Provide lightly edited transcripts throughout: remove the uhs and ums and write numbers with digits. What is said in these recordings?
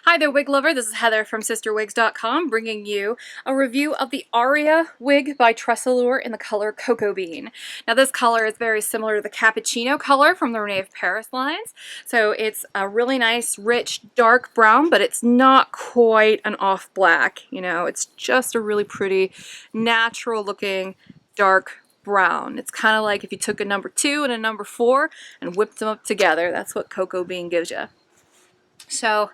Hi there, wig lover. This is Heather from CysterWigs.com bringing you a review of the Aria wig by TressAllure in the color Cocoa Bean. Now this color is very similar to the cappuccino color from the Renee of Paris lines. So it's a really nice, rich, dark brown, but it's not quite an off black. You know, it's just a really pretty, natural looking dark brown. It's kind of like if you took a number 2 and a number 4 and whipped them up together. That's what Cocoa Bean gives you. So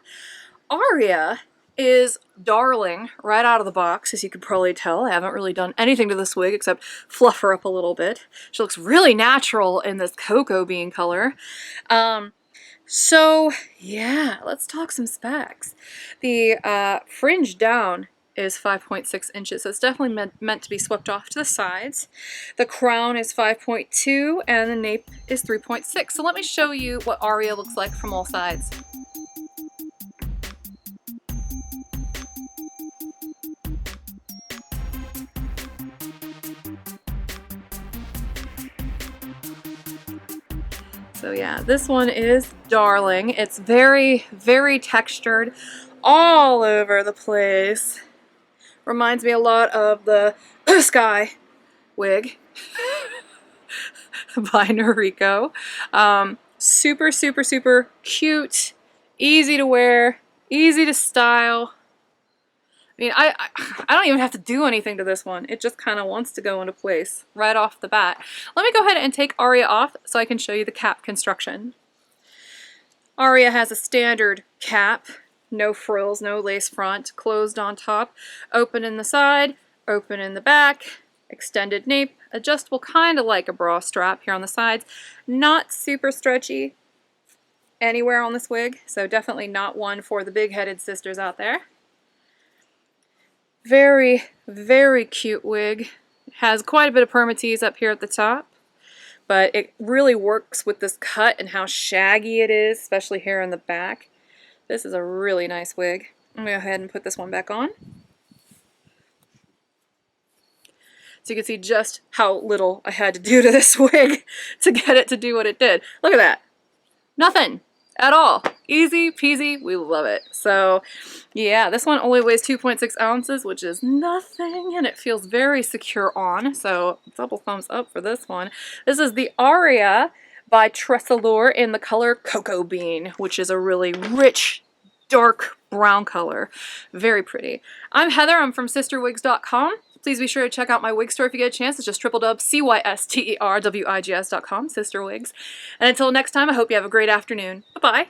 Aria is darling right out of the box, as you could probably tell. I haven't really done anything to this wig except fluff her up a little bit. She looks really natural in this cocoa bean color. So yeah, let's talk some specs. The fringe down is 5.6 inches, so it's definitely meant to be swept off to the sides. The crown is 5.2 and the nape is 3.6. So let me show you what Aria looks like from all sides. So yeah, this one is darling. It's very, very textured all over the place. Reminds me a lot of the Sky wig by Noriko. Super, super, super cute, easy to wear, easy to style. I mean, I don't even have to do anything to this one. It just kind of wants to go into place right off the bat. Let me go ahead and take Aria off so I can show you the cap construction. Aria has a standard cap, no frills, no lace front, closed on top, open in the side, open in the back, extended nape, adjustable kind of like a bra strap here on the sides. Not super stretchy anywhere on this wig, so definitely not one for the big-headed sisters out there. Very, very cute wig. It has quite a bit of permatease up here at the top, but it really works with this cut and how shaggy it is, especially here in the back. This is a really nice wig. I'm going to go ahead and put this one back on. So you can see just how little I had to do to this wig to get it to do what it did. Look at that. Nothing at all. Easy peasy. We love it. So yeah, this one only weighs 2.6 ounces, which is nothing, and it feels very secure on. So double thumbs up for this one. This is the Aria by TressAllure in the color Cocoa Bean, which is a really rich, dark brown color. Very pretty. I'm Heather. I'm from CysterWigs.com. Please be sure to check out my wig store if you get a chance. It's just www.cysterwigs.com, Cyster Wigs. And until next time, I hope you have a great afternoon. Bye-bye.